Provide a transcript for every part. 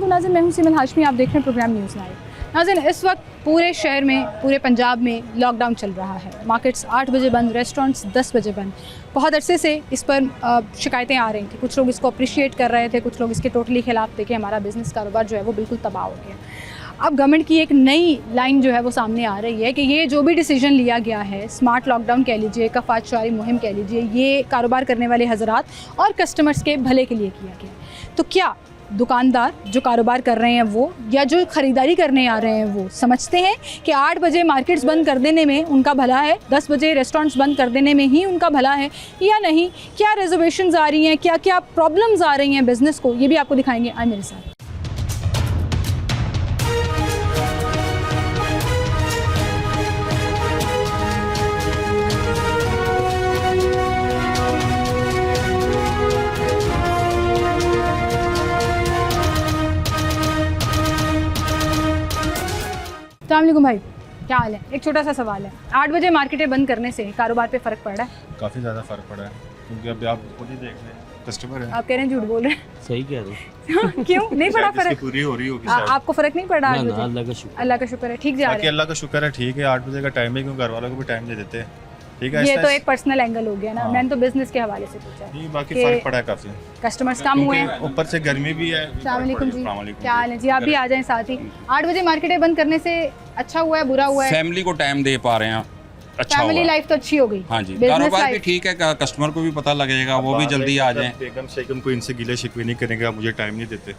नाज़रीन, मैं हूं सिमल हाशमी, आप देख रहे हैं प्रोग्राम न्यूज़ लाइव। नाज़रीन, इस वक्त पूरे शहर में, पूरे पंजाब में लॉकडाउन चल रहा है। मार्केट्स 8 बजे बंद, रेस्टोरेंट्स 10 बजे बंद। बहुत अरसे से इस पर शिकायतें आ रही थी। कुछ लोग इसको अप्रिशिएट कर रहे थे, कुछ लोग इसके टोटली ख़िलाफ़ थे कि हमारा बिज़नेस कारोबार जो है वो बिल्कुल तबाह हो गया। अब गवर्नमेंट की एक नई लाइन जो है वो सामने आ रही है कि ये जो भी डिसीजन लिया गया है, स्मार्ट लॉकडाउन कह लीजिए, कफ़ात शुआरी मुहिम कह लीजिए, ये कारोबार करने वाले हज़रात और कस्टमर्स के भले के लिए किया गया। तो क्या दुकानदार जो कारोबार कर रहे हैं वो, या जो ख़रीदारी करने आ रहे हैं वो समझते हैं कि 8 बजे मार्केट्स बंद कर देने में उनका भला है, 10 बजे रेस्टोरेंट्स बंद कर देने में ही उनका भला है या नहीं? क्या रिजर्वेशंस आ रही हैं, क्या क्या प्रॉब्लम्स आ रही हैं बिज़नेस को, ये भी आपको दिखाएंगे। आए मेरे साथ। अस्सलामुअलैकुम भाई, क्या हाल है? एक छोटा सा सवाल है, 8 बजे मार्केटें बंद करने से कारोबार पे फ़र्क पड़ रहा है? काफ़ी ज़्यादा फ़र्क पड़ा है, क्योंकि अभी आप खुद ही देख रहे हैं, कस्टमर है। आप कह रहे हैं झूठ बोल रहे हैं? सही कह रहे हैं। क्यों नहीं पड़ा फ़र्क? पूरी हो रही होगी। आपको फ़र्क नहीं पड़ा? 8 बजे अल्लाह का शुक्र, अल्लाह का शुक्र है, ठीक जा रहा है। अल्लाह का शुक्र है, ठीक है। 8 बजे का टाइम है, क्यों घर वालों को भी टाइम दे देते हैं, ठीक है। ये तो एक पर्सनल एंगल हो गया ना, हाँ। मैंने तो बिजनेस के हवाले से पूछा। नहीं, बाकी कि फ़र्क पड़ा है काफ़ी। कस्टमर्स कम हुए हैं, ऊपर से गर्मी भी है। अस्सलामुअलैकुम जी, क्या हाल है जी? आप भी आ जाएं साथ ही। 8 बजे मार्केटें बंद करने से अच्छा हुआ है, बुरा हुआ है? फैमिली को टाइम दे पा रहे हैं, अच्छा फैमिली हुआ। लाइफ तो अच्छी हो गई। हाँ जी, बिजनेस कारोबार भी लाइफ ठीक है, कस्टमर को भी पता लगेगा, वो भी जल्दी आ जाएं। बेगम शेगम को इनसे गिले शिकवे नहीं करेंगे, आप मुझे टाइम नहीं देते।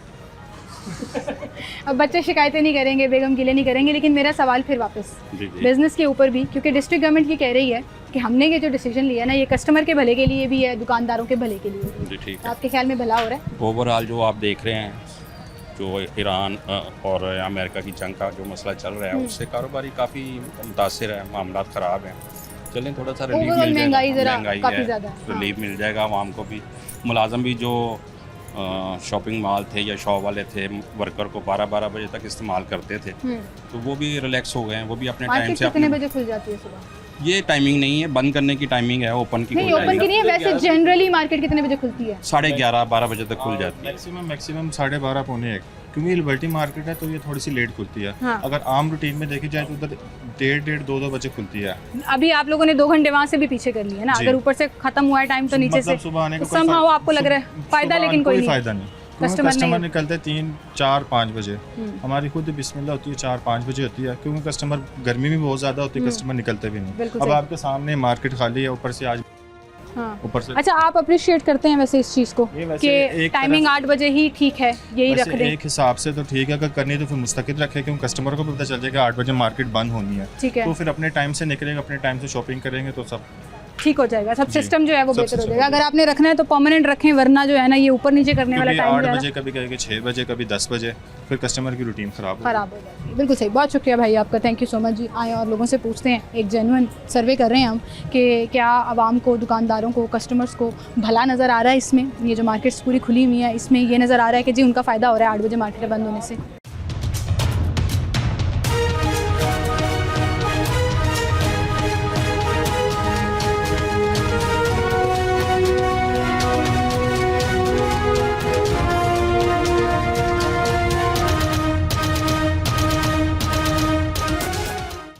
अब बच्चे शिकायतें नहीं करेंगे, बेगम गिले नहीं करेंगे, लेकिन मेरा सवाल फिर वापस बिजनेस के ऊपर भी, क्योंकि डिस्ट्रिक्ट गवर्नमेंट ये कह रही है कि हमने ये जो डिसीजन लिया ना, ये कस्टमर के भले के लिए भी है, दुकानदारों के भले के लिए भी है। जी ठीक तो है। आपके ख्याल में भला हो रहा है? ओवरऑल जो आप देख रहे हैं, जो ईरान और अमेरिका की जंग का जो मसला चल रहा है, उससे कारोबारी काफ़ी मुतासिर है, मामला ख़राब हैं। चलें, थोड़ा सा रिलीफ Overall मिल महंगाई जाएगा, ज़रा महंगाई काफ़ी है, ज़्यादा है। रिलीफ मिल जाएगा आवाम को भी। मुलाजम भी जो शॉपिंग मॉल थे या शॉप वाले थे, वर्कर को 12-12 बजे तक इस्तेमाल करते थे, तो वो भी रिलैक्स हो गए हैं, वो भी अपने टाइम मार्केट से कितने अपने। बजे खुल जाती है सुबह? ये टाइमिंग नहीं है, बंद करने की टाइमिंग है, ओपन की नहीं, खुल ओपन की नहीं है, वैसे जनरली मार्केट कितने बजे खुलती है? 11:30-12 बजे तक खुल जाती है। मैक्सिमम 12:30 पौने 1, क्योंकि ये लिबर्टी मार्केट है तो ये थोड़ी सी लेट खुलती है। हाँ। अगर आम रूटीन में देखी जाए तो उधर 1:30, 2 बजे खुलती है। अभी आप लोगों ने 2 घंटे वहाँ से भी पीछे कर लिए ना, जी। अगर ऊपर से खत्म हुआ है टाइम तो नीचे से मतलब सुबह आने का तो somehow आपको लग रहा है फायदा, लेकिन कोई नहीं फायदा नहीं। कस्टमर कस्टमर निकलते 3, 4, 5 बजे। हमारी खुद बिस्मिल्लाह होती है 4, 5 बजे होती है, क्योंकि कस्टमर, गर्मी भी बहुत ज़्यादा होती है, कस्टमर निकलते भी नहीं। बिल्कुल अब सही। आपके सामने मार्केट खाली है, ऊपर से आज हाँ। ऊपर से अच्छा, आप अप्रिशिएट करते हैं वैसे इस चीज़ को ये वैसे कि एक टाइमिंग तरफ- 8 बजे ही ठीक है, यही रख वैसे दें? एक हिसाब से तो ठीक है, अगर करनी तो फिर मुस्तकिल रखे, क्योंकि कस्टमर को भी पता चल जाएगा 8 बजे मार्केट बंद होनी है, ठीक है, तो फिर अपने टाइम से निकलेंगे, अपने टाइम से शॉपिंग करेंगे तो सब ठीक हो जाएगा, सब जी। सिस्टम जो है वो सब बेहतर हो system जाएगा। अगर आपने रखना है तो परमानेंट रखें, वरना जो है ना ये ऊपर नीचे करने वाला कभी टाइम 8 जो है बजे, कभी कहेंगे 6 बजे, कभी 10 बजे, फिर कस्टमर की रूटीन ख़राब हो ख़राब हो जाती है। बिल्कुल सही, बहुत शुक्रिया भाई आपका, थैंक यू सो मच जी। आए और लोगों से पूछते हैं, एक जेन्युइन सर्वे कर रहे हैं हम कि क्या आवाम को, दुकानदारों को, कस्टमर्स को भला नज़र आ रहा है इसमें, ये जो मार्केट्स पूरी खुली हुई हैं इसमें ये नज़र आ रहा है कि जी उनका फ़ायदा हो रहा है 8 बजे मार्केटें बंद होने से।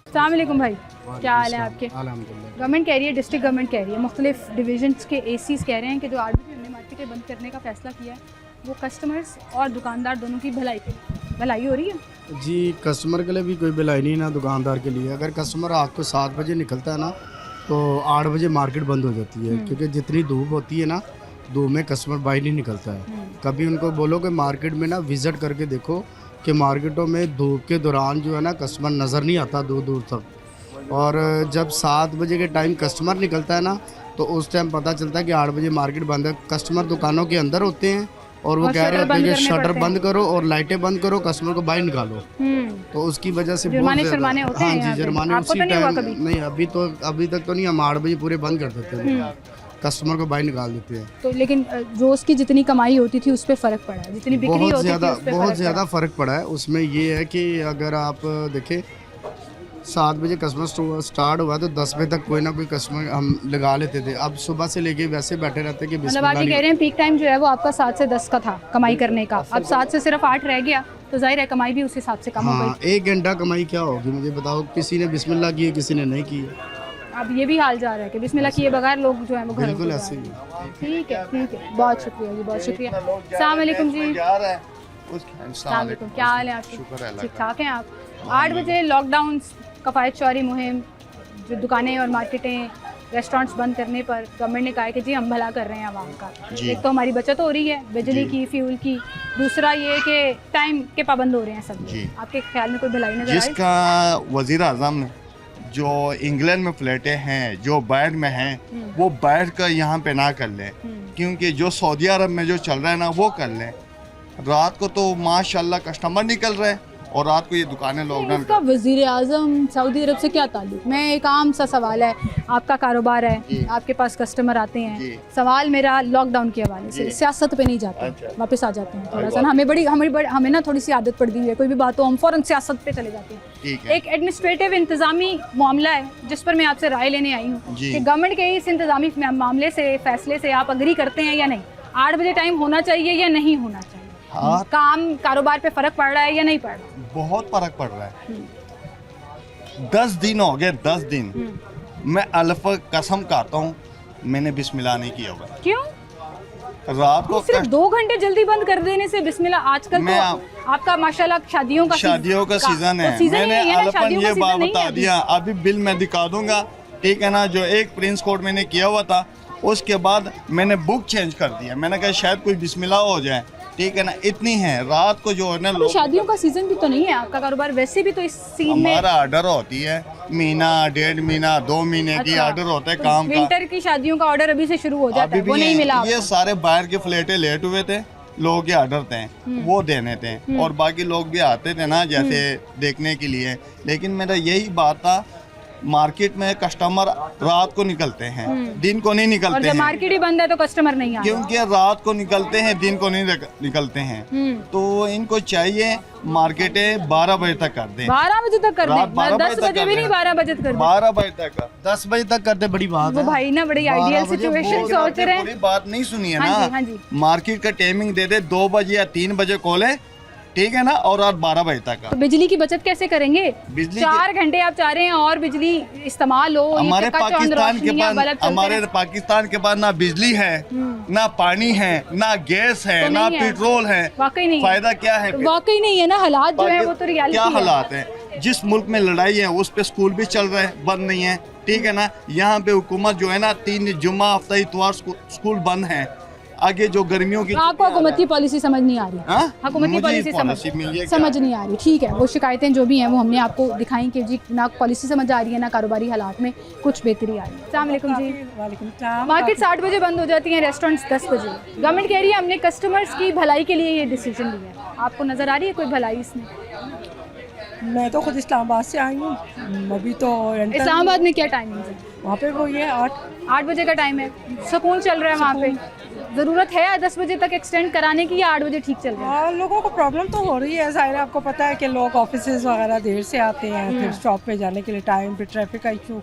अस्सलाम वालेकुम भाई, क्या हाल है आपके? अल्हम्दुलिल्लाह। गवर्नमेंट कह रही है, डिस्ट्रिक्ट गवर्नमेंट कह रही है, मुख्तलिफ डिवीजन्स के एसीज़ कह रहे हैं कि जो 8 बजे हमने मार्केटें बंद करने का फ़ैसला किया है वो कस्टमर्स और दुकानदार दोनों की भलाई के लिए, भलाई हो रही है? जी, कस्टमर के लिए भी कोई भलाई नहीं ना दुकानदार के लिए। अगर कस्टमर रात को 7 बजे निकलता है ना, तो 8 बजे मार्केट बंद हो जाती है, क्योंकि जितनी धूप होती है ना, धूप में कस्टमर बाहर नहीं निकलता है। कभी उनको बोलो कि मार्केट में ना विज़िट करके देखो कि मार्केटों में धूप के दौरान जो है ना कस्टमर नज़र नहीं आता दूर दूर तक, और जब 7 बजे के टाइम कस्टमर निकलता है ना, तो उस टाइम पता चलता है कि 8 बजे मार्केट बंद है। कस्टमर दुकानों के अंदर होते हैं और वो और कह रहे शटर होते बंद हैं कि करने शटर पड़ते बंद करो और लाइटें बंद करो, कस्टमर को बाहर निकालो। तो उसकी वजह से बहुत जुर्माने ज़्यादा- शर्माने होते हैं हाँ यहाँ जी, पे? जुर्माने आपको उसी तो नहीं हुआ टाइम कभी? नहीं, अभी तक तो नहीं। हम 8 बजे पूरे बंद कर देते हैं, कस्टमर को बाहर निकाल देते हैं। तो लेकिन रोज़ की जितनी कमाई होती थी उस पर फ़र्क पड़ा है, जितनी बिक्री होती थी उस पे बहुत फ़र्क ज़्यादा फ़र्क पड़ा है। उसमें ये है कि अगर आप देखें 7 बजे कस्टमर स्टार्ट हुआ तो 10 बजे तक कोई ना कोई कस्टमर हम लगा लेते थे। अब सुबह से लेके वैसे बैठे रहते कि मतलब आप ये कह रहे हैं पीक टाइम जो है वो आपका 7 से 10 का था कमाई करने का, अब 7 से सिर्फ 8 रह गया तो जाहिर है कमाई भी उस हिसाब से कम हो हाँ, गई। 1 घंटा कमाई क्या होगी मुझे बताओ। किसी ने बिस्मिल्लाह की है, किसी ने नहीं की है। अब ये भी हाल जा रहा है कि बिस्मिल्लाह किए बगैर लोग जो है वो घर बिल्कुल ऐसे ही है। ठीक है, बहुत शुक्रिया जी, बहुत शुक्रिया। अस्सलाम वालेकुम जी। अस्सलाम वालेकुम, क्या हाल है आपके? ठीक ठाक हैं आप? 8 बजे लॉकडाउन कफ़ायत चोरी मुहिम, जो दुकानें और मार्केटें रेस्टोरेंट्स बंद करने पर गवर्नमेंट ने कहा है कि जी हम भला कर रहे हैं आवाम का। एक तो हमारी बचत हो रही है बिजली की, फ्यूल की, दूसरा ये कि टाइम के पाबंद हो रहे हैं सब लोग। आपके ख्याल में कोई भलाई नजर आई? जिसका वज़ीर आज़म जो इंग्लैंड में फ्लैटें हैं, जो बाहर में हैं, वो बाहर का यहाँ पे ना कर लें, क्योंकि जो सऊदी अरब में जो चल रहा है ना वो कर लें। रात को तो माशाल्लाह कस्टमर निकल रहे हैं और रात को ये दुकानें लॉकडाउन इसका वज़ीर आज़म सऊदी अरब से क्या ताल्लुक? मैं एक आम सा सवाल है, आपका कारोबार है, आपके पास कस्टमर आते हैं, सवाल मेरा लॉकडाउन के हवाले से, सियासत पे नहीं जाते, वापस आ जाते हैं थोड़ा सा ना। हमें ना थोड़ी सी आदत पड़ गई है, कोई भी बात हो हम फ़ौरन सियासत पे चले जाते हैं। एक एडमिनिस्ट्रेटिव इंतज़ामी मामला है जिस पर मैं आपसे राय लेने आई हूँ कि गवर्नमेंट के इस इंतज़ामी मामले से, फैसले से आप अग्री करते हैं या नहीं? 8 बजे टाइम होना चाहिए या नहीं होना चाहिए? हाँ, काम कारोबार पे फ़र्क पड़ रहा है या नहीं पड़ रहा? बहुत फ़र्क पड़ रहा है। 10 दिन हो गए, 10 दिन मैं अल्फ कसम खाता हूँ मैंने बिस्मिल्लाह नहीं किया हुआ। क्यों? रात को सिर्फ 2 घंटे जल्दी बंद कर देने से बिस्मिल्लाह। आजकल तो आपका माशाल्लाह शादियों का सीजन है, मैंने अल्फन ये बात बता दिया। अभी बिल मैं दिखा दूंगा, ठीक है ना। जो एक प्रिंस कोड मैंने किया हुआ था उसके बाद मैंने बुक चेंज कर दिया। मैंने कहा शायद कोई बिस्मिल्लाह हो जाए, ठीक है ना। इतनी है रात को जो है ना लोग, शादियों का सीजन भी तो नहीं है आपका कारोबार, वैसे भी तो इस सीन में हमारा ऑर्डर होती है महीना, 1.5 महीना, 2 महीने की ऑर्डर होता है तो काम का। विंटर की शादियों का ऑर्डर अभी से शुरू हो जाता है, वो नहीं मिला ये आपको। सारे बाहर के फ्लैटें लेट हुए थे, लोगों के ऑर्डर थे वो देने थे, और बाकी लोग भी आते थे ना जैसे देखने के लिए। लेकिन मेरा यही बात था, मार्केट में कस्टमर रात को निकलते हैं, दिन को नहीं और निकलते जब हैं, मार्केट ही बंद है तो कस्टमर नहीं आ रहा। क्योंकि रात को निकलते हैं, दिन को नहीं निकलते हैं। तो इनको चाहिए मार्केटें 12 बजे तक कर दें। 12 बजे तक कर रात दें, 12 10 बजे भी नहीं, 12 बजे तक कर दें। 12 बजे तक, 10 बजे तक करते बड़ी बात वो है। भाई ना बड़ी आइडियल सिचुएशन सोच रहे हैं। पूरी बात नहीं सुनी है हाँ जी, ना। हाँ जी। मार्केट का टाइमिंग दे दे 2 बजे या 3 बजे खोले, ठीक है ना, और रात 12 बजे तक का। तो बिजली की बचत कैसे करेंगे? बिजली 4 घंटे आप चाह रहे हैं और बिजली इस्तेमाल हो, ये हमारे चकाचौंध पाकिस्तान के रोशनियां, पास बल्ब चलते हमारे हैं। पाकिस्तान के पास ना बिजली है, ना पानी है, ना गैस है, तो ना नहीं है। पेट्रोल है। वाकई नहीं है। फायदा क्या है फिर? वाकई नहीं है ना, हालात जो है वो तो रियलिटी क्या है। हालात है? जिस मुल्क में लड़ाई है उस पे स्कूल भी चल रहे हैं, बंद नहीं है, ठीक है ना। यहाँ पे हुकूमत जो है ना 3 जुम्मा हफ्ता इतवार स्कूल बंद है। आगे जो गर्मियों की आपको हुकूमत की पॉलिसी समझ नहीं आ रही? हुकूमत की पॉलिसी समझ नहीं आ रही, ठीक है। वो शिकायतें जो भी हैं वो हमने आपको दिखाई कि जी ना पॉलिसी समझ आ रही है, ना कारोबारी हालात में कुछ बेहतरी आ रही है। अस्सलाम वालेकुम जी। वालेकुम सलाम। मार्केट 8 बजे बंद हो जाती हैं, रेस्टोरेंट्स 10 बजे। गवर्नमेंट कह रही है हमने कस्टमर्स की भलाई के लिए ये डिसीजन लिया है। आपको नज़र आ रही है कोई भलाई इसमें? मैं तो खुद इस्लामाबाद से आई हूँ, अभी तो इस्लामाबाद में क्या टाइमिंग है? वहाँ पे वो ये 8 बजे का टाइम है, सुकून चल रहा है वहाँ पे। ज़रूरत है 10 बजे तक एक्सटेंड कराने की या 8 बजे ठीक चल रहा है? लोगों को प्रॉब्लम तो हो रही है, ज़ाहिर है आपको पता है कि लोग ऑफिसेज वगैरह देर से आते हैं, फिर शॉप पे जाने के लिए टाइम, फिर ट्रैफिक का इशू,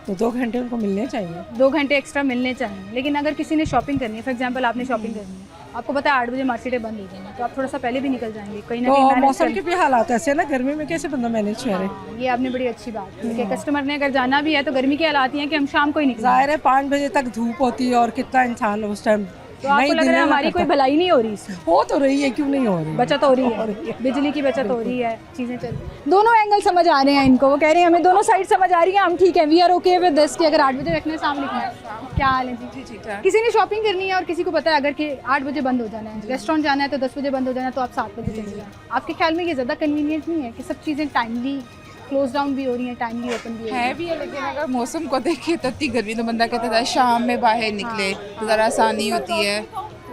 तो 2 घंटे उनको मिलने चाहिए। 2 घंटे एक्स्ट्रा मिलने चाहिए। लेकिन अगर किसी ने शॉपिंग करनी है, फॉर एग्जांपल आपने शॉपिंग करनी है, आपको पता है 8 बजे मार्केटें बंद हो जाएंगी, तो आप थोड़ा सा पहले भी निकल जाएंगे कहीं ना तो कहीं। मौसम के भी हालात ऐसे ना, गर्मी में कैसे बंदा मैनेज करे? ये आपने बड़ी अच्छी बात की कि कस्टमर ने अगर जाना भी है तो गर्मी के हालात ही हैं कि हम शाम को ही निकलें। ज़ाहिर है 5 बजे तक धूप होती है और कितना इंसान उस टाइम, तो आपको लग रहा है हमारी कोई भलाई नहीं हो रही इसमें? हो तो रही है, क्यों नहीं हो रही? बचत हो रही है, बिजली की बचत हो रही है, चीज़ें चल रही। दोनों एंगल समझ आ रहे हैं इनको, वो कह रहे हैं हमें दोनों साइड समझ आ रही है, हम ठीक है, we are okay with this कि अगर 8 बजे रखने सामने है। क्या हाल है जी? ठीक है। किसी ने शॉपिंग करनी है और किसी को पता है अगर कि 8 बजे बंद हो जाना है, रेस्टोरेंट जाना है तो 10 बजे बंद हो जाना है, तो आप 7 बजे चले जाएं। आपके ख्याल में ये ज़्यादा कन्वीनियंट नहीं है कि सब चीज़ें टाइमली क्लोज डाउन भी हो रही हैं, टाइमली ओपन भी हो रही है भी है, लेकिन अगर मौसम को देखे तो इतनी गर्मी, तो बंदा कहता था शाम में बाहर निकले तो ज़रा आसानी होती है,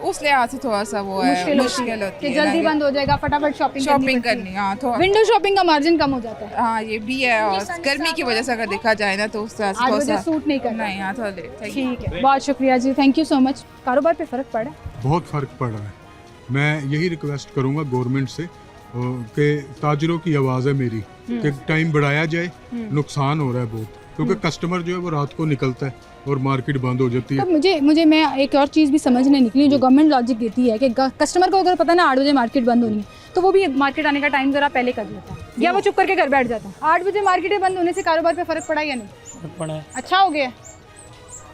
उस लिहाज से थोड़ा सा वो है, मुश्किल होती कि है जल्दी ना, बंद हो जाएगा, फटाफट शॉपिंग करनी। हाँ थोड़ा, विंडो शॉपिंग का मार्जिन कम हो जाता है। हाँ ये भी है, और गर्मी की वजह से अगर देखा जाए ना तो उस तरह से 8 थोड़ा बजे सा सूट नहीं करना। नहीं, हाँ थोड़ा लेट। ठीक है, बहुत शुक्रिया जी, थैंक यू सो मच। कारोबार पे फ़र्क पड़ा है? बहुत फ़र्क पड़ रहा है। मैं यही रिक्वेस्ट करूंगा गवर्नमेंट से कि ताजरों की आवाज़ है मेरी कि टाइम बढ़ाया जाए, नुकसान हो रहा है बहुत, क्योंकि कस्टमर जो है वो रात को निकलता है और मार्केट बंद हो जाती है। तो मुझे मैं एक और चीज़ भी समझने निकली, जो गवर्नमेंट लॉजिक देती है कि कस्टमर को अगर पता ना 8 बजे मार्केट बंद होनी है तो वो भी मार्केट आने का टाइम ज़रा पहले कर देता है या वो चुप करके घर बैठ जाता है। 8 बजे मार्केटें बंद होने से कारोबार पे फ़र्क पड़ा या नहीं? फर्क पड़ा है, अच्छा हो गया?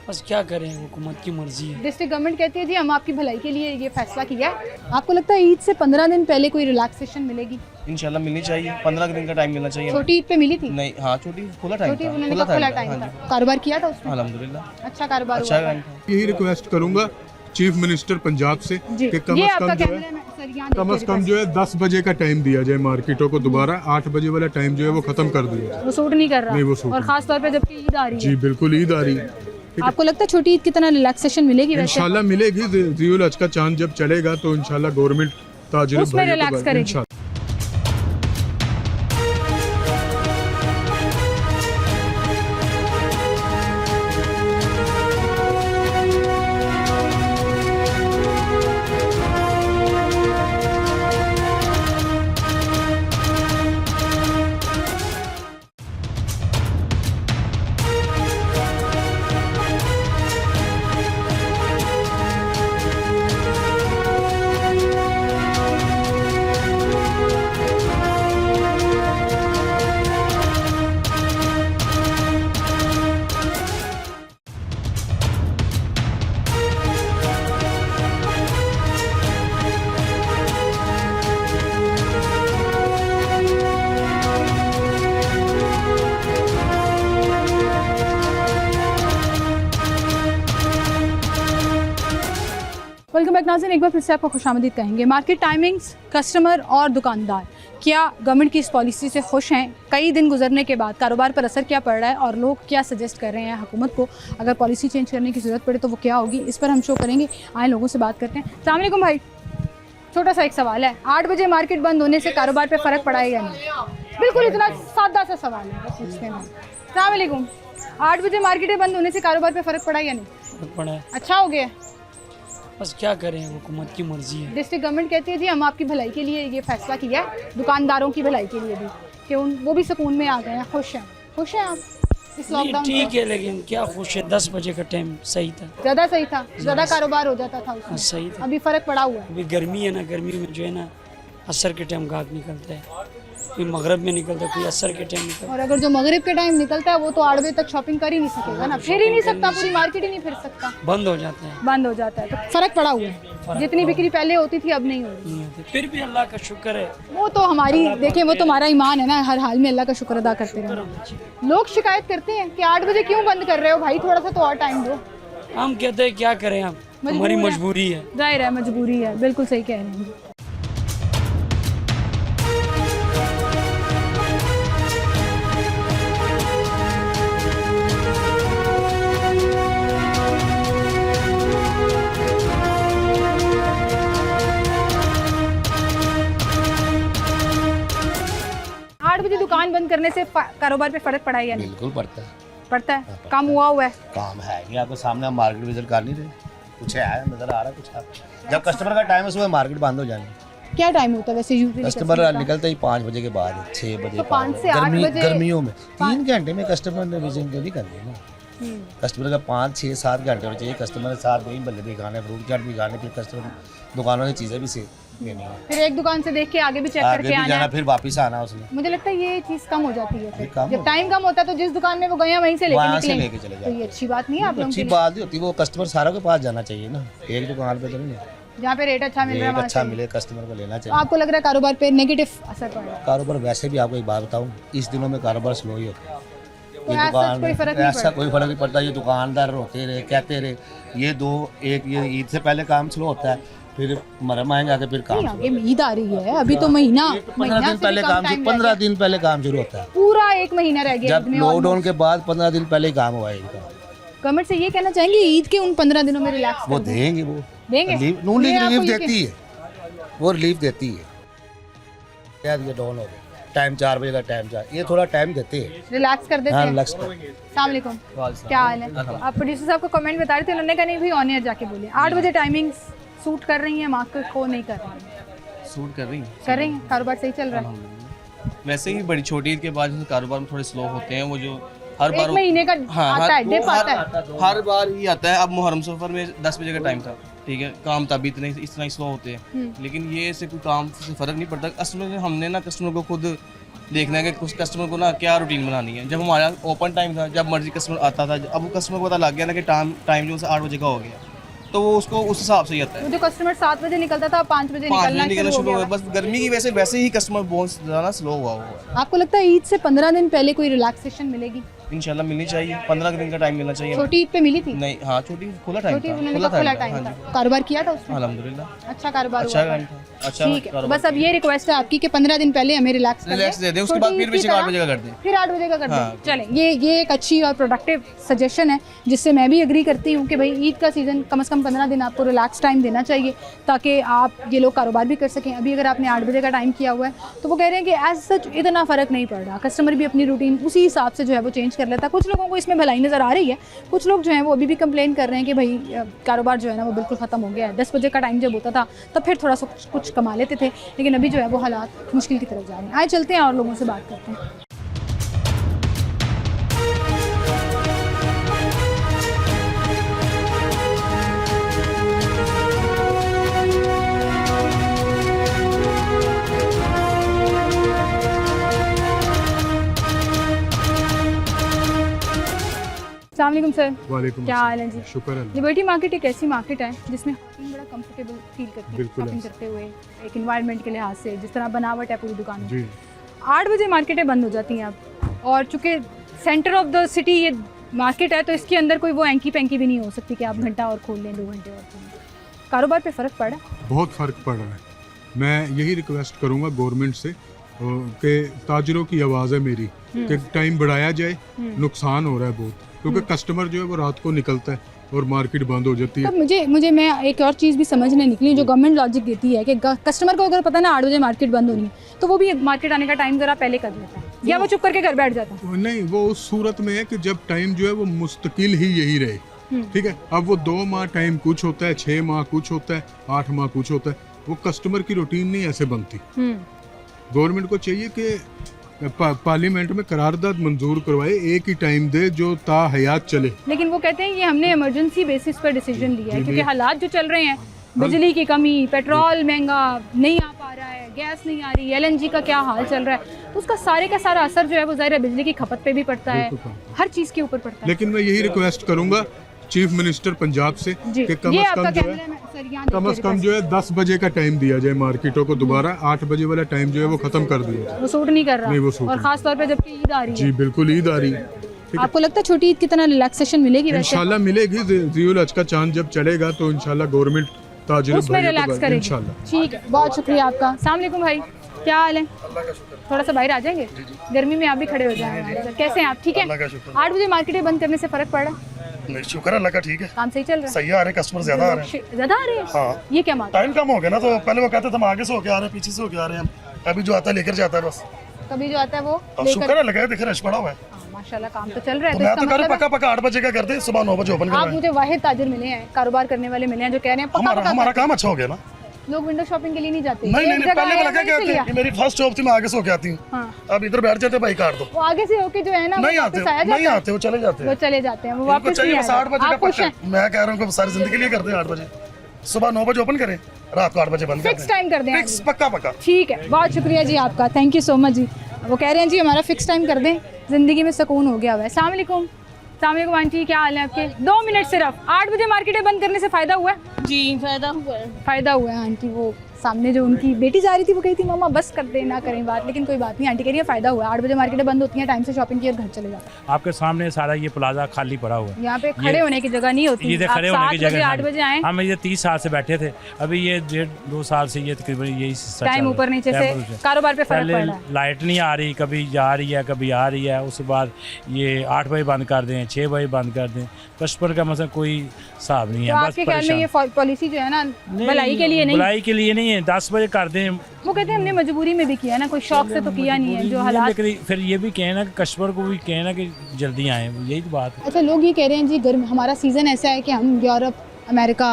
बस क्या करें, हुकूमत की मर्जी है। डिस्ट्रिक्ट गवर्नमेंट कहती है जी हम आपकी भलाई के लिए ये फैसला किया है। आपको लगता है ईद से 15 दिन पहले कोई रिलैक्सेशन मिलेगी? इंशाल्लाह मिलनी चाहिए, 15 दिन का टाइम मिलना चाहिए। छोटी ईद पे मिली थी? नहीं, हाँ छोटी खुला टाइम छोटी था, उन्होंने कहा खुला टाइम था, कारोबार किया था उसमें? अल्हम्दुलिल्लाह अच्छा कारोबार अच्छा हुआ टाइम था। था। यही रिक्वेस्ट करूंगा चीफ मिनिस्टर पंजाब से जी कि कम ये अज आपका कम जो कैमरा है में सर यहाँ कम देखिए अज कम जो है 10 बजे का टाइम दिया जाए मार्केटों को, दोबारा 8 बजे वाला टाइम जो है वो खत्म कर दिया जाए। वो सूट नहीं कर रहा नहीं, वो सूट और नहीं। खास तौर पे जबकि ईद आ रही जी है। बिल्कुल, ईद आ रही है, आपको लगता है छोटी ईद की तरह रिलैक्सेशन मिलेगी वैसे? इंशाल्लाह मिलेगी। ज़ीउल हज का चांद जब चलेगा तो इंशाल्लाह गवर्नमेंट ताजिर उसमें रिलैक्स करेगी। इंशाल्लाह। वेलकम बैक नाज़रीन, एक बार फिर से आपको खुशामदीद कहेंगे। मार्केट टाइमिंग्स, कस्टमर और दुकानदार क्या गवर्नमेंट की इस पॉलिसी से खुश हैं? कई दिन गुजरने के बाद कारोबार पर असर क्या पड़ रहा है और लोग क्या सजेस्ट कर रहे हैं हुकूमत को? अगर पॉलिसी चेंज करने की ज़रूरत पड़े तो वो क्या होगी, इस पर हम शो करेंगे। आए लोगों से बात करते हैं। अस्सलाम वालेकुम भाई, छोटा सा एक सवाल है, 8 बजे मार्केट बंद होने से कारोबार पर फ़र्क पड़ा है या नहीं? बिल्कुल इतना सादा सा सवाल है, बस पूछते हैं। अस्सलाम वालेकुम, 8 बजे मार्केटें बंद होने से कारोबार पर फ़र्क पड़ा है या नहीं? फर्क पड़ा है, अच्छा हो गया? बस क्या करें, हुकूमत की मर्जी है। डिस्ट्रिक्ट गवर्नमेंट कहती है जी हम आपकी भलाई के लिए ये फैसला किया है, दुकानदारों की भलाई के लिए भी, कि वो भी सुकून में आ गए हैं। खुश हैं आप इस नहीं, लॉकडाउन ठीक से? है, लेकिन क्या खुश है, 10 बजे का टाइम सही था। ज़्यादा सही था, ज़्यादा कारोबार हो जाता था हाँ, उसमें, सही था। अभी फ़र्क पड़ा हुआ है। अभी गर्मी है ना, गर्मी में जो है ना असर के टाइम गाहक निकलता है, कोई मगरब में निकलता है, कोई असर के टाइम निकलता और अगर जो मगरिब के टाइम निकलता है वो तो 8 बजे तक शॉपिंग कर ही नहीं सकेगा ना, फिर ही नहीं सकता, पूरी मार्केट ही नहीं फिर सकता, है, बंद हो जाता है, बंद हो जाता है। तो फ़र्क पड़ा हुआ है, जितनी बिक्री पहले होती थी अब नहीं हो रही। नहीं होते। फिर भी अल्लाह का शुक्र है। वो तो हमारी देखें, वो तो हमारा ईमान है ना, हर हाल में अल्लाह का शुक्र अदा करते रहना। लोग शिकायत करते हैं कि 8 बजे क्यों बंद कर रहे हो भाई, थोड़ा सा तो और टाइम दो। हम कहते हैं क्या करें, हम हमारी मजबूरी है। जाहिर है मजबूरी है, बिल्कुल सही कह रहे हैं। दुकान बंद करने से कारोबार पे फर्क पड़ा है या नहीं? बिल्कुल पड़ता है, पड़ता है, काम हुआ है। काम है कि आपके सामने हम मार्केट विजिट कर नहीं रहे, कुछ है नजर आ रहा है, कुछ है। जब कस्टमर का टाइम है सुबह मार्केट बंद हो जाएगी। क्या टाइम होता है वैसे यूजुअली कस्टमर निकलता ही 5 बजे के बाद, 6 बजे, तो 5 से 8 बजे गर्मियों में 3 घंटे में कस्टमर ने विजिट तो नहीं करनी है ना। कस्टमर का 5, 6, 7 घंटे होने चाहिए। कस्टमर के साथ वही बल्ले भी खाने, फ्रूट चाट भी खाने, फिर कस्टमर दुकानों की चीज़ें भी से लेनी है, फिर एक दुकान से देख के आगे भी चेक आगे करके भी आना जाना, है। फिर वापस आना उसमें। मुझे लगता है ये चीज़ कम हो जाती है फिर, कम जब टाइम कम होता है तो जिस दुकान में वो गए हैं वहीं से लेके वहाँ से निकलेंगे, लेके चले तो जाते ये अच्छी बात नहीं है आप लोगों के अच्छी लिए। बात नहीं होती, वो कस्टमर सारों के पास जाना चाहिए ना, एक दुकान पे तो नहीं। जहाँ पे रेट अच्छा मिल रहा है रेट वहाँ अच्छा से। मिले, कस्टमर को लेना तो चाहिए। आपको लग रहा है कारोबार पे नेगेटिव असर पड़ रहा है? कारोबार वैसे भी आपको एक बात बताऊं, इस दिनों में कारोबार स्लो ही होता है। तो ऐसा कोई फर्क नहीं ऐसा कोई फर्क नहीं पड़ता। ये दुकानदार रोते रहे, कहते रहे, ये ये ईद से पहले काम स्लो होता है, फिर मुहर्रम आएंगे आके फिर काम नहीं, आगे ईद आ रही है, अभी तो महीना 15 दिन से पहले भी कम काम टाइम 15 रह दिन पहले काम शुरू होता है। गया। पूरा 1 महीना रह गया जब ईद में। लॉकडाउन के बाद 15 दिन पहले ही काम हुआ है इनका। गवर्नमेंट से ये कहना चाहेंगे ईद के उन 15 दिनों में रिलैक्स वो कर दें। देंगे, वो देंगे? रिलीफ देती है, वो रिलीफ देती है। क्या ये डाउन हो गया, टाइम 4 बजे का टाइम, ये थोड़ा टाइम देते हैं, रिलैक्स कर देते हाँ हैं। रिलैक्स कर। अस्सलाम वालेकुम, क्या हाल है? आप प्रोड्यूसर साहब को कमेंट बता रहे थे, उन्होंने कहा नहीं भाई ऑन एयर जाके बोलिए 8 बजे टाइमिंग्स सूट कर रही हैं मार्केट को, नहीं कर रही हैं। सूट कर रही हैं। कर रही हैं, कारोबार सही चल रहा है? अल्हम्दुलिल्लाह। वैसे ही बड़ी छोटी ईद के बाद कारोबार में थोड़े स्लो होते हैं, वो जो हर एक बार महीने का हाँ आता है, वो डिप आता है। हर बार ही आता है। अब मुहर्रम सफर में 10 बजे का टाइम था, ठीक है, काम तभी इस तरह ही स्लो होते हैं, लेकिन ये से कोई काम से फ़र्क नहीं पड़ता। असल में हमने ना कस्टमर को खुद देखना है कि कुछ कस्टमर को ना क्या रूटीन बनानी है। जब हमारा ओपन टाइम था, जब मर्जी कस्टमर आता था, अब कस्टमर को पता लग गया ना कि टाइम जो 8 बजे का हो गया, तो वो उसको उस हिसाब से ही आता है। वो जो कस्टमर 7 बजे निकलता था 5 बजे 5 बजे निकलना निकलना शुरू शुरू हो हो गया। गया। बस गर्मी की वैसे ही कस्टमर बहुत ज़्यादा स्लो हुआ हुआ है। आपको लगता है ईद से 15 दिन पहले कोई रिलैक्सेशन मिलेगी? इंशाल्लाह मिलनी चाहिए, 15 दिन का टाइम मिलना चाहिए। छोटी ईद पे मिली थी? नहीं, हाँ छोटी खुला टाइम छोटी था, उन्होंने खुला कहा खुला टाइम टाइम था। था, कारोबार किया था उसने? अल्हम्दुलिल्लाह अच्छा कारोबार अच्छा हुआ टाइम था। था, अच्छा ठीक है, कारोबार बस अब ये रिक्वेस्ट है आपकी कि 15 दिन पहले हमें रिलैक्स दे दें, उसके बाद फिर भी 8 बजे का कर दें। फिर 8 बजे का कर हाँ। दें। चलें, ये एक अच्छी और प्रोडक्टिव सजेशन है जिससे मैं भी एग्री करती हूँ कि भाई ईद का सीज़न कम से कम 15 दिन आपको रिलैक्स टाइम देना चाहिए ताकि आप ये लोग कारोबार भी कर सकें। अभी अगर आपने 8 बजे का टाइम किया हुआ है तो वो कह रहे हैं कि एज सच इतना फ़र्क नहीं पड़ रहा, कस्टमर भी अपनी रूटीन उसी हिसाब से जो है वो चेंज कर लेता है। कुछ लोगों को इसमें भलाई नज़र आ रही है, कुछ लोग जो हैं वो अभी भी कंप्लेन कर रहे हैं कि भाई कारोबार जो है ना वो बिल्कुल ख़त्म हो गया है। 10 बजे का टाइम जब होता था तब फिर थोड़ा सा कुछ कमा लेते थे, लेकिन अभी जो है वो हालात मुश्किल की तरफ जा रहे हैं। आए चलते हैं और लोगों से बात करते हैं। अस्सलाम वालेकुम सर। वालेकुम क्या हाल है जी? शुक्र है। लिबर्टी मार्केट एक ऐसी मार्केट है जिसमें हम बड़ा कंफर्टेबल फील करते हैं बिल्कुल शॉपिंग करते हुए, एक इन्वायरमेंट के लिहाज से जिस तरह बनावट है पूरी दुकान में। जी 8 बजे मार्केटें बंद हो जाती हैं अब, और चूँकि सेंटर ऑफ द सिटी ये मार्केट है तो इसके अंदर कोई वो एंकी पेंकी भी नहीं हो सकती कि आप घंटा और खोल लें, 2 घंटे और खोल लें। कारोबार पे फ़र्क पड़ा? बहुत फ़र्क पड़ रहा है। मैं यही रिक्वेस्ट करूंगा गवर्नमेंट से कि ताजरों की आवाज़ है मेरी कि टाइम बढ़ाया जाए, नुकसान हो रहा है बहुत, क्योंकि कस्टमर जो है वो रात को निकलता है और मार्केट बंद हो जाती है। तब मुझे मैं एक और चीज़ भी समझने निकली जो गवर्नमेंट लॉजिक देती है कि कस्टमर को अगर पता ना 8 बजे मार्केट बंद होनी है तो वो भी मार्केट आने का टाइम ज़रा पहले कर लेता है या वो चुप करके घर बैठ जाता है। नहीं, वो उस सूरत में है कि जब टाइम जो है वो मुस्तकिल ही यही रहे, ठीक है। अब वो 2 माह टाइम कुछ होता है, 6 माह कुछ होता है, 8 माह कुछ होता है, वो कस्टमर की रूटीन नहीं ऐसे बनती। गवर्नमेंट को चाहिए कि पार्लियामेंट में करारदाद मंजूर करवाए, एक ही टाइम दे जो ता हयात चले। लेकिन वो कहते हैं ये हमने इमरजेंसी बेसिस पर डिसीजन लिया है क्योंकि हालात जो चल रहे हैं, बिजली की कमी, पेट्रोल महंगा नहीं आ पा रहा है, गैस नहीं आ रही, LNG का क्या हाल चल रहा है, तो उसका सारे का सारा असर जो है वो ज़ाहिर है बिजली की खपत पे भी पड़ता है, हर चीज़ के ऊपर पड़ता है। लेकिन मैं यही रिक्वेस्ट करूंगा चीफ मिनिस्टर पंजाब से कि कम से कम जो है 10 बजे का टाइम दिया जाए मार्केटों को, दोबारा 8 बजे वाला टाइम जो है वो खत्म कर दिया जाए। वो सूट नहीं कर रहा, नहीं, वो सूट और खास तौर पे जबकि ईद आ रही जी है। बिल्कुल ईद आ रही है। आपको लगता है छोटी ईद की तरह रिलैक्सेशन मिलेगी? वैसे इंशाल्लाह मिलेगी, ज़ियुल हज का चांद जब चढ़ेगा तो इंशाल्लाह गवर्नमेंट ताजिर उसमें रिलैक्स करेगी इंशाल्लाह। ठीक है, बहुत शुक्रिया आपका। अस्सलाम वालेकुम भाई, क्या हाल है? थोड़ा सा बाहर आ जाएंगे, गर्मी में आप भी खड़े हो जाएंगे। कैसे हैं आप? ठीक है। 8 बजे मार्केटें बंद करने से फर्क पड़ा? नहीं, शुक्र अल्लाह का, ठीक है, काम सही चल रहा है? सही आ रहे, कस्टमर ज्यादा आ रहे हैं। ज्यादा आ रहे हैं? हाँ, ये क्या मामला? टाइम कम हो गया ना, तो पहले वो कहते थे हम आगे से होके आ रहे हैं, पीछे से होके आ रहे हैं, अभी जो आता है लेकर जाता है बस। कभी जो आता है वो अब शुक्र है, लगा देखे रश पड़ा हुआ है। हाँ, माशाल्लाह काम तो चल रहा है। तो मैं इसका तो कह रहा मतलब पक्का 8 बजे का करते, सुबह 9 बजे ओपन आप करवाएं। मुझे वाहिद ताजिर मिले हैं, कारोबार करने वाले मिले हैं जो कह रहे हैं पक्का हमारा काम अच्छा हो गया ना। लोग विंडो शॉपिंग के लिए नहीं जाते। नहीं, एक जगह पहले है, लगा वहीं से लिया। कि मेरी फर्स्ट जॉब थी, मैं आगे से होके आती हूँ। हाँ। अब इधर बैठ जाते भाई काट दो, वो आगे से होके जो है ना नहीं वो आते, वापस आया नहीं जाता है। आते, वो चले जाते वो हैं। चले जाते हैं, वो इनको वापस चाहिए नहीं बस 8 बजे आते। आप का खुश हैं? पक्का। मैं कह रहा हूँ सारी जिंदगी लिए करते हैं 8 बजे, सुबह 9 बजे ओपन करें, रात को 8 बजे बंद कर फिक्स टाइम कर दें। फिक्स, पक्का पक्का। ठीक है, बहुत शुक्रिया जी आपका, थैंक यू सो मच जी। वो कह रहे हैं जी हमारा फिक्स टाइम कर दें, ज़िंदगी में सुकून हो गया हुआ है। अस्सलाम वालेकुम। अस्सलाम वालेकुम आंटी, क्या हाल है आपके? 2 मिनट सिर्फ। 8 बजे मार्केटें बंद करने से फ़ायदा हुआ है? जी फ़ायदा हुआ है। फ़ायदा हुआ है आंटी। वो सामने जो उनकी बेटी जा रही थी वो कही थी मम्मा बस कर दे, ना करें बात, लेकिन कोई बात नहीं, आंटी कह रही है फ़ायदा हुआ है। 8 बजे मार्केटें बंद होती हैं, टाइम से शॉपिंग की और घर चले जाते हैं। आपके सामने सारा ये प्लाजा खाली पड़ा हुआ है, यहाँ पे खड़े होने की जगह नहीं होती। ये खड़े होने की जगह 8 बजे आए, हम ये 30 साल से बैठे थे, अभी ये 1.5-2 साल से ये तकरीबन यही टाइम ऊपर नीचे से कारोबार पे फर्क पड़ रहा है। लाइट नहीं आ रही, कभी जा रही है कभी आ रही है, उसके बाद ये 8 बजे बंद कर दें, 6 बजे बंद कर दें, कस्टमर का मतलब कोई हिसाब नहीं तो है। आपके ख्याल में ये पॉलिसी जो है ना भलाई के लिए नहीं? भलाई के लिए नहीं है, 10 बजे कर दें। वो कहते हैं हमने मजबूरी में भी किया ना, कोई शौक से तो किया नहीं है जो हालात। लेकिन फिर ये भी कहना कि कस्टमर को भी कहना कि जल्दी आए, यही तो बात है। अच्छा, लोग ये कह रहे हैं जी गर्म हमारा सीज़न ऐसा है कि हम Europe, America,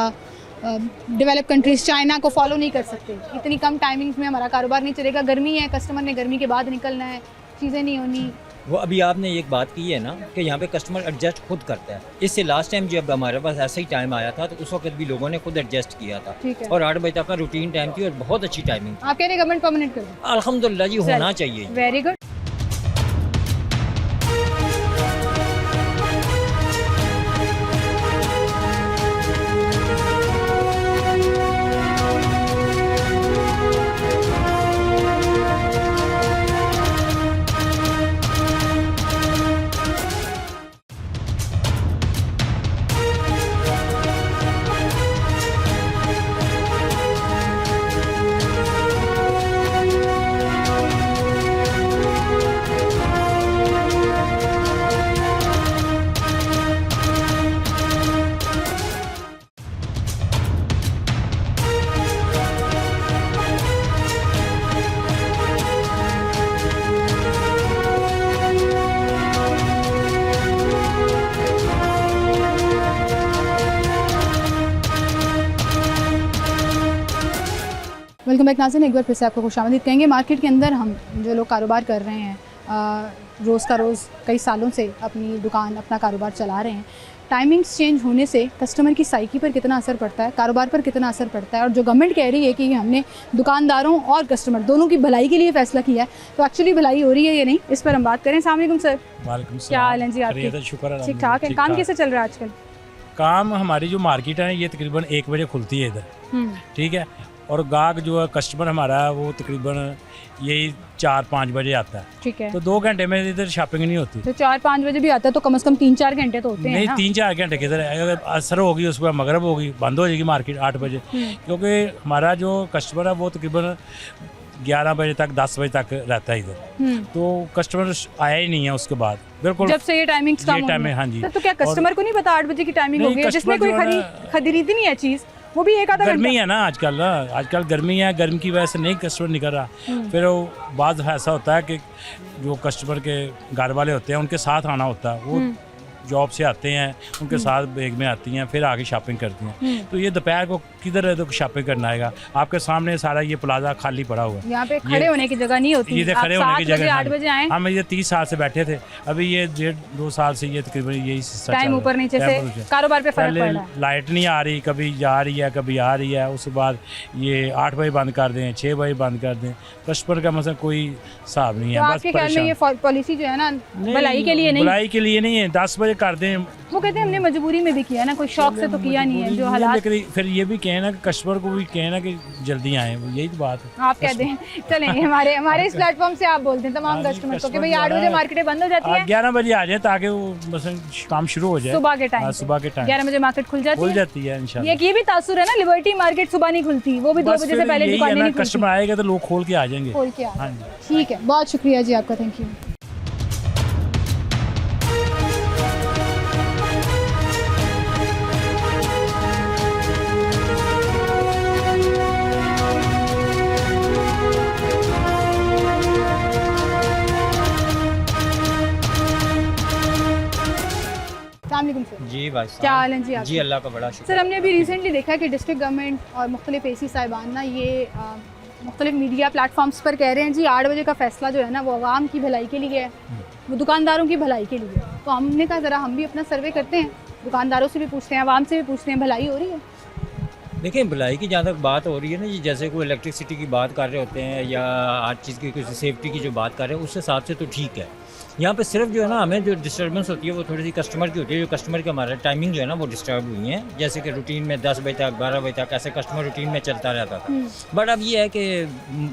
develop countries China को फॉलो नहीं कर सकते, इतनी कम टाइमिंग्स में हमारा कारोबार नहीं चलेगा, गर्मी है, कस्टमर ने गर्मी के बाद निकलना है, चीज़ें नहीं होनी। वो अभी आपने एक बात की है ना कि यहाँ पे कस्टमर एडजस्ट खुद करता है। इससे लास्ट टाइम जब हमारे पास ऐसा ही टाइम आया था तो उस वक्त भी लोगों ने खुद एडजस्ट किया था, ठीक है। और 8 बजे तक का रूटीन टाइम थी और बहुत अच्छी टाइमिंग। आप कह रहे गवर्नमेंट परमानेंट कर दो? अल्हम्दुलिल्लाह जी, होना चाहिए। Very good. वेलकम बैक नाज़रीन, एक बार फिर से आपको खुशामदीद कहेंगे। मार्केट के अंदर हम जो लोग कारोबार कर रहे हैं, रोज़ का रोज़ कई सालों से अपनी दुकान अपना कारोबार चला रहे हैं, टाइमिंग्स चेंज होने से कस्टमर की साइकी पर कितना असर पड़ता है, कारोबार पर कितना असर पड़ता है, और जो गवर्नमेंट कह रही है कि हमने दुकानदारों और कस्टमर दोनों की भलाई के लिए फ़ैसला किया है, तो एक्चुअली भलाई हो रही है या नहीं, इस पर हम बात करें। अस्सलाम वालेकुम सर। वालेकुम क्या हाल है जी आपके? शुक्र, ठीक ठाक है। काम कैसे चल रहा है आजकल? काम हमारी जो मार्केट है ये तकरीबन 1 बजे खुलती है इधर, ठीक है, और गाहक जो है कस्टमर हमारा है वो तकरीबन यही 4-5 बजे आता है, ठीक है। तो 2 घंटे में इधर शॉपिंग नहीं होती। तो 4-5 बजे भी आता है तो कम से कम 3-4 घंटे तो होते हैं नहीं, ना? 3-4 घंटे किधर, अगर असर होगी उसके बाद मगरब होगी, बंद हो जाएगी मार्केट 8 बजे, क्योंकि हमारा जो कस्टमर है वो तकरीबन 11 बजे तक 10 बजे तक रहता है इधर, तो कस्टमर आया ही नहीं है उसके बाद, बिल्कुल जब से ये टाइमिंग्स कम हुई हैं। हाँ जी। तो क्या कस्टमर को नहीं पता 8 बजे की टाइमिंग हो गई है? जिसने कोई खरीदी नहीं है चीज़, वो भी एक आधा घंटा। गर्मी है ना आजकल गर्मी है, गर्मी की वजह से नहीं कस्टमर निकल रहा। फिर वो बाद ऐसा होता है कि जो कस्टमर के घर वाले होते हैं उनके साथ आना होता है, वो जॉब से आते हैं, उनके साथ बैग में आती हैं, फिर आगे शॉपिंग करती हैं, तो ये दोपहर को किधर है तो शॉपिंग करना आएगा? आपके सामने सारा ये प्लाजा खाली पड़ा हुआ है, यहाँ पे खड़े होने की जगह नहीं होती। ये खड़े होने की जगह 8 बजे आए, हम ये 30 साल से बैठे थे, अभी ये 1.5-2 साल से ये तकरीबन यही टाइम ऊपर नीचे से कारोबार पे फर्क पड़ रहा है। लाइट नहीं आ रही, कभी जा रही है कभी आ रही है, उसके बाद ये 8 बजे बंद कर दें, 6 बजे बंद कर दें, कस्टमर का मतलब कोई हिसाब नहीं है। आपके ख्याल में ये पॉलिसी जो है ना भलाई के लिए नहीं? भलाई के लिए नहीं है, 10 बजे कर दें। वो कहते हैं हमने मजबूरी में भी किया ना, कोई शौक से तो किया नहीं है, जो हालात। फिर ये भी कहें ना कि कस्टमर को भी कहें ना कि जल्दी आए, यही तो बात है। आप कह दें चलें, हमारे इस प्लेटफॉर्म से आप बोलते हैं तमाम कस्टमर को कि भाई 8 बजे मार्केटें बंद हो जाती है, 11 बजे आ जाए ताकि वो बस काम शुरू हो जाए सुबह के टाइम। सुबह के टाइम 11 बजे मार्केट खुल जाती है इंशाल्लाह। ये भी तासुर है ना, लिबर्टी मार्केट सुबह नहीं खुलती, वो भी 2 बजे से पहले दुकानें नहीं खुलती। कस्टमर आएगा तो लोग खोल के आ जाएंगे। हाँ जी, ठीक है, बहुत शुक्रिया जी आपका, थैंक यू। जी भाई, क्या हाल है जी आप? जी अल्लाह का बड़ा शुक्र। सर, हमने अभी रिसेंटली देखा कि डिस्ट्रिक्ट गवर्नमेंट और मुख्तलिफ एसी साहिबान ना ये मुख्तलिफ मीडिया प्लेटफॉर्म्स पर कह रहे हैं जी 8 बजे का फ़ैसला जो है ना वो आवाम की भलाई के लिए है, वो दुकानदारों की भलाई के लिए। तो हमने कहा ज़रा हम भी अपना सर्वे करते हैं, दुकानदारों से भी पूछते हैं, आवाम से भी पूछते हैं, भलाई हो रही है? देखिए, भलाई की जहाँ तक बात हो रही है ना जी, जैसे कोई इलेक्ट्रिसिटी की बात कर रहे होते हैं या हर चीज़ की किसी सेफ्टी की जो बात कर रहे हैं, उस हिसाब से तो ठीक है। यहाँ पे सिर्फ जो है ना हमें जो डिस्टर्बेंस होती है वो थोड़ी सी कस्टमर की होती है, जो कस्टमर के हमारा टाइमिंग जो है ना वो डिस्टर्ब हुई है, जैसे कि रूटीन में 10 बजे तक 12 बजे तक ऐसे कस्टमर रूटीन में चलता रहता था, बट अब ये है कि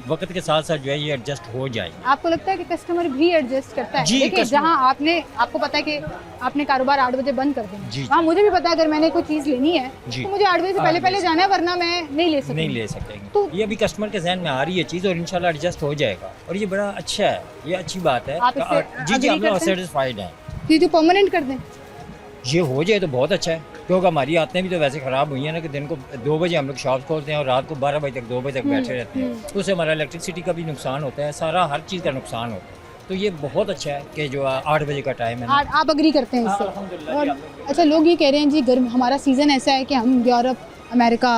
वक्त के साथ साथ जो है ये एडजस्ट हो जाएगी। आपको लगता है कि कस्टमर भी एडजस्ट करता है? जी, देखिए, जहाँ आपको पता है कि आपने कारोबार 8 बजे बंद कर देना, वहाँ मुझे भी पता है अगर मैंने कोई चीज़ लेनी है तो मुझे 8 बजे से पहले जाना है, वरना मैं नहीं ले सकेंगे। तो ये अभी कस्टमर के जहन में आ रही है चीज़ और इंशाल्लाह एडजस्ट हो जाएगा, और ये बड़ा अच्छा है, ये अच्छी बात है। जी हम लोग सेटिस्फाइड हैं। ये जो परमानेंट कर दें, ये हो जाए तो बहुत अच्छा है, क्योंकि हमारी आदतें भी तो वैसे ख़राब हुई हैं ना कि दिन को 2 बजे हम लोग शॉप खोलते हैं और रात को 12 बजे तक 2 बजे तक बैठे रहते हैं, तो उससे हमारा इलेक्ट्रिसिटी का भी नुकसान होता है, सारा हर चीज़ का नुकसान होता है। तो ये बहुत अच्छा है कि जो 8 बजे का टाइम है। आप अग्री करते हैं इससे? और अच्छा, लोग ये कह रहे हैं जी हमारा सीज़न ऐसा है कि हम Europe America,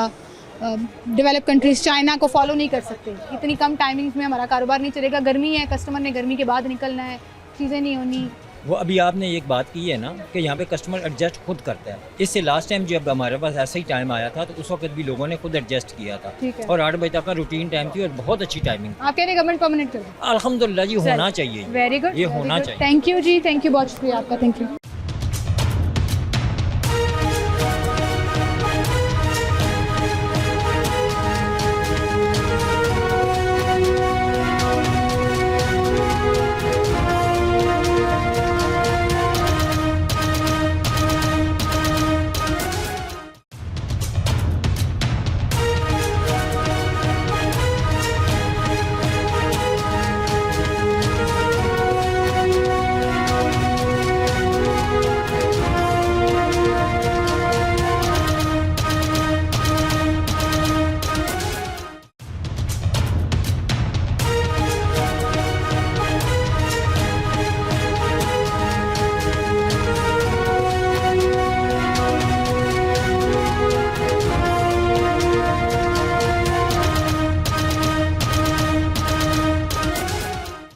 develop countries, China को फॉलो नहीं कर सकते। इतनी कम टाइमिंग्स में हमारा कारोबार नहीं चलेगा। गर्मी है, कस्टमर ने गर्मी के बाद निकलना है, चीज़ें नहीं होनी। वो अभी आपने एक बात की है ना कि यहाँ पे कस्टमर एडजस्ट खुद करता है। इससे लास्ट टाइम जब हमारे पास ऐसा ही टाइम आया था तो उस वक्त भी लोगों ने खुद एडजस्ट किया था। ठीक है। और 8 बजे तक का रूटीन टाइम थी और बहुत अच्छी टाइमिंग। आप कह रहे गवर्नमेंट परमानेंट कर दो? अल्हम्दुलिल्लाह जी, होना चाहिए। वेरी गुड, ये होना चाहिए। थैंक यू जी, थैंक यू, बहुत शुक्रिया आपका, थैंक यू।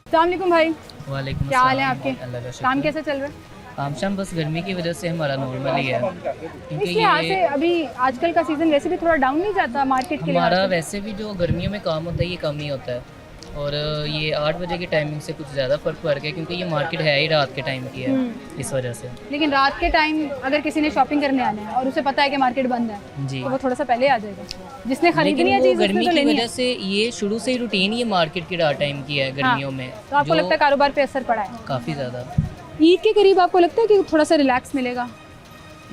अस्सलामुअलैकुम भाई। वालेकुम क्या हाल है आपके? अल्लाह का शुक्र। काम कैसे चल रहा है? काम शाम बस गर्मी की वजह से हमारा नॉर्मल ही है, क्योंकि इस लिहाज से अभी आजकल का सीज़न वैसे भी थोड़ा डाउन नहीं जाता मार्केट के लिए? हमारा वैसे भी जो गर्मियों में काम होता है ये कम ही होता है, और ये 8 बजे की टाइमिंग से कुछ ज़्यादा फ़र्क पड़ गया, क्योंकि ये मार्केट है ही रात के टाइम की है, इस वजह से। लेकिन रात के टाइम अगर किसी ने शॉपिंग करने आना है और उसे पता है कि मार्केट बंद है जी, तो वो थोड़ा सा पहले आ जाएगा। जिसने खरीदनी है लेकिन वो चीज़, गर्मी उसने तो की लेनी वजह है। से ये शुरू से ही रूटीन ये मार्केट की रात टाइम की है गर्मियों में। तो आपको जो लगता है कारोबार पे असर पड़ा है? काफ़ी ज़्यादा। ईद के करीब आपको लगता है कि थोड़ा सा रिलैक्स मिलेगा?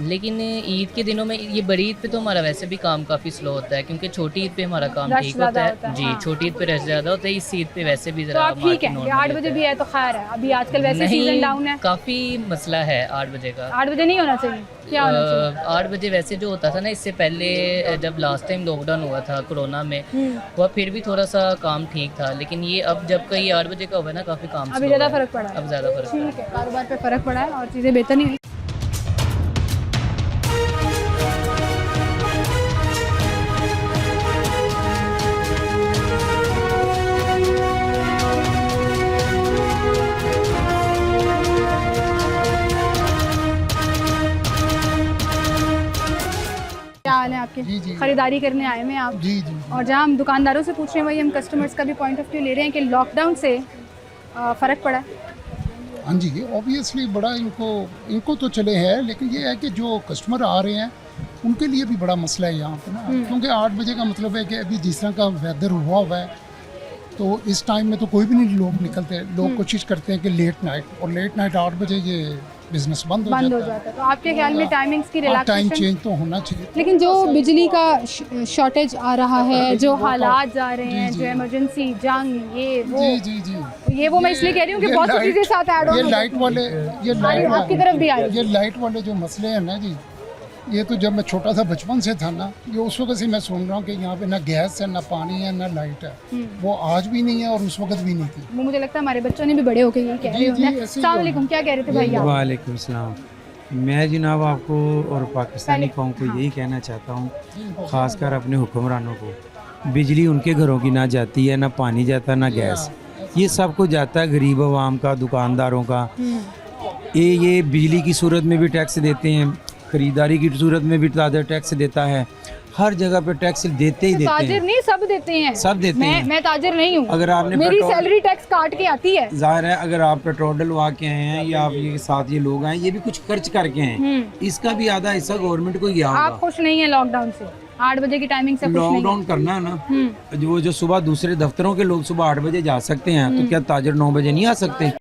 लेकिन ईद के दिनों में, ये बड़ी ईद पे तो हमारा वैसे भी काम काफ़ी स्लो होता है, क्योंकि छोटी ईद पे हमारा काम रश ठीक ज़्यादा होता होता है है, जी। हाँ। छोटी ईद पे रश ज़्यादा होता है, इस ईद पे वैसे भी तो ज़रा आप ठीक है कि 8 बजे भी है तो खैर है। अभी आजकल वैसे सीजन डाउन है, काफ़ी मसला है 8 बजे का। 8 बजे नहीं होना चाहिए, क्या होना चाहिए? 8 बजे वैसे जो होता था ना, इससे पहले जब लास्ट टाइम लॉकडाउन हुआ था कोरोना में, वह फिर भी थोड़ा सा काम ठीक था, लेकिन ये अब जब का ये 8 बजे का हुआ है ना, काफ़ी काम अभी slow ज़्यादा है। फर्क पड़ा है? अब ज़्यादा फर्क पड़ा है। ठीक है, कारोबार पे फ़र्क पड़ा है और चीज़ें बेहतर नहीं हुई। क्या हाल है आपके? जी, जी। खरीदारी करने आए हैं आप? जी जी और जहाँ हम दुकानदारों से पूछ रहे हैं वही हम कस्टमर्स का भी पॉइंट ऑफ व्यू ले रहे हैं कि लॉकडाउन से फ़र्क पड़ा है। हाँ जी, ऑब्वियसली बड़ा इनको तो चले हैं, लेकिन ये है कि जो कस्टमर आ रहे हैं उनके लिए भी बड़ा मसला है यहाँ पे ना, क्योंकि 8 बजे का मतलब है कि अभी जिस तरह का वेदर हुआ है, तो इस टाइम में तो कोई भी नहीं लोग निकलते। लोग कोशिश करते हैं कि लेट नाइट, और लेट नाइट 8 बजे ये बिजनेस बंद हो जाता है। तो आपके ख्याल में टाइमिंग्स की टाइम रिलैक्सेशन? चेंज तो होना चाहिए। लेकिन जो बिजली का शॉर्टेज आ रहा है, जो हालात जा रहे हैं, जो इमरजेंसी जंग, ये वो, जी जी जी, ये वो मैं इसलिए कह रही हूँ कि बहुत सी चीज़ें साथ ऐड ये ऑन लाइट वाले, आपकी तरफ भी आए। ये लाइट वाले जो मसले हैं ना जी, ये तो जब मैं छोटा था बचपन से था ना, ये उस वक्त से मैं सुन रहा हूँ कि यहाँ पे ना गैस है, ना पानी है, ना लाइट है। वो आज भी नहीं है और उस वक्त भी नहीं थी। वो मुझे लगता है हमारे बच्चों ने भी बड़े होकर यही कह रहे होते हैं। अस्सलाम वालेकुम, क्या कह रहे थे भाई आप? वालेकुम सलाम। मैं जनाब आपको और पाकिस्तानी कौम को यही कहना चाहता हूँ, ख़ासकर अपने हुक्मरानों को, बिजली उनके घरों की ना जाती है, ना पानी जाता, ना गैस, ये सब कुछ जाता है गरीब आवाम का, दुकानदारों का। ये बिजली की सूरत में भी टैक्स देते हैं, ख़रीदारी की सूरत में भी ताज़ा टैक्स देता है, हर जगह पे टैक्स देते ही देते ताजिर हैं। नहीं, सब देते हैं। सब देते हैं। मैं ताजिर नहीं हूँ, अगर आपने मेरी पेट्रोल- सैलरी टैक्स काट के आती है। जाहिर है अगर आप पेट्रोल डलवा के आए हैं या आप ये साथ ये लोग आए, ये भी कुछ खर्च करके हैं, इसका भी आधा हिस्सा गवर्नमेंट को गया आप होगा। खुश नहीं है लॉकडाउन से? 8 बजे की टाइमिंग से खुश नहीं लॉकडाउन है? करना है ना, जो सुबह दूसरे दफ्तरों के लोग सुबह 8 बजे जा सकते हैं, तो क्या ताजिर 9 बजे नहीं आ सकते?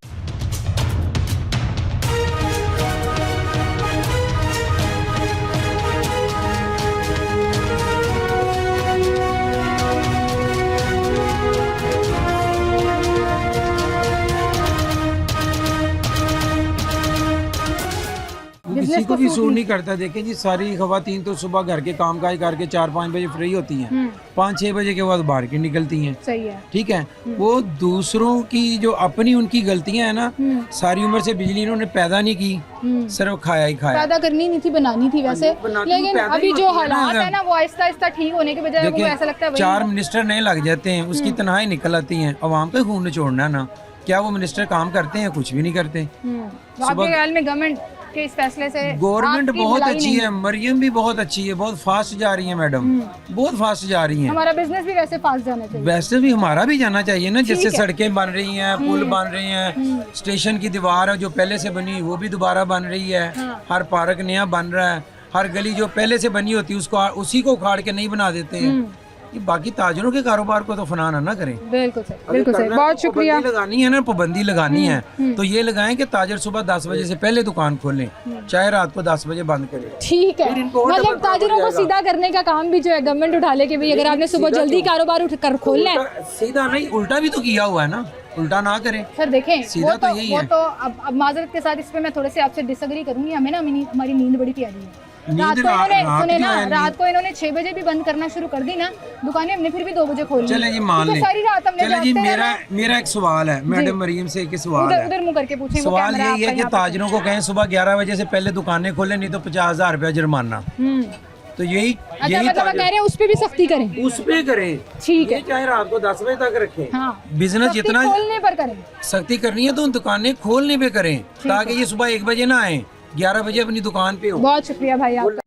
किसी को भी सूट नहीं करता। देखें जी, सारी खवातीन तो सुबह घर के काम काज करके 4-5 बजे फ्री होती हैं, 5-6 बजे के बाद मार्केट निकलती हैं। सही है। ठीक है, वो दूसरों की जो अपनी उनकी गलतियां हैं ना, सारी उम्र से बिजली इन्होंने पैदा नहीं की, सिर्फ खाया ही खाया। पैदा करनी नहीं थी, बनानी थी वैसे, लेकिन अभी जो हालात है ना वो आहिस्ता आहिस्ता ठीक होने के बजाय वो ऐसा लगता है 4 मिनिस्टर नए लग जाते हैं, उसकी तनहाई निकल आती है, अवाम का खून निचोड़ना ना। क्या वो मिनिस्टर काम करते हैं? कुछ भी नहीं करते। आपके ख्याल में गवर्नमेंट के इस फैसले से गवर्नमेंट बहुत अच्छी है, मरियम भी बहुत अच्छी है, बहुत फास्ट जा रही है मैडम, बहुत फास्ट जा रही हैं। हमारा बिजनेस भी वैसे फास्ट जाना चाहिए। वैसे भी हमारा भी जाना चाहिए ना, जैसे सड़कें बन रही हैं, पुल बन रहे हैं, स्टेशन की दीवार है जो पहले से बनी वो भी दोबारा बन रही है, हर पार्क नया बन रहा है, हर गली जो पहले से बनी होती है उसको उसी को उखाड़ के नहीं बना देते हैं। ये बाकी ताजरों के कारोबार को तो फनाना ना करें। बिल्कुल सही, बिल्कुल सही, बहुत शुक्रिया। लगानी है ना, पाबंदी लगानी है तो ये लगाएं कि ताजर सुबह 10 बजे से पहले दुकान खोलें, चाहे रात को 10 बजे बंद करें। ठीक है, मतलब ताजरों को सीधा करने का काम भी जो है गवर्नमेंट उठा ले कि भाई अगर आपने सुबह जल्दी कारोबार उठ कर खोलना है, सीधा नहीं उल्टा भी तो किया हुआ है ना, उल्टा ना करें। सर देखें, सीधा तो यही है। तो अब माजरत के साथ इस पे मैं थोड़े से आपसे डिसएग्री करूंगी। हमें ना हमारी नींद बड़ी प्यारी है। रात को इन्होंने 6 बजे भी बंद करना शुरू कर दी ना दुकानें, हमने फिर भी 2 बजे खोल ली। चले जी मान लें, सारी रात हमने चले जी, मेरा एक सवाल है मैडम मरियम से, एक सवाल है, उधर मुंह करके पूछें। सवाल यही है कि ताजरों को कहें सुबह 11 बजे से पहले दुकानें खोलें, नहीं तो 50,000 रुपया जुर्माना। तो यही मतलब कह रहे हैं उस पे भी सख्ती करें, उस पे करें। ठीक है, चाहे रात को 10 बजे तक रखें। हाँ, बिजनेस जितना खोलने पर करें, सख्ती करनी है तो उन दुकानें खोलने पे करें, ताकि ये सुबह 1 बजे ना आए, 11 बजे अपनी दुकान पे हो। बहुत शुक्रिया भाई आपका।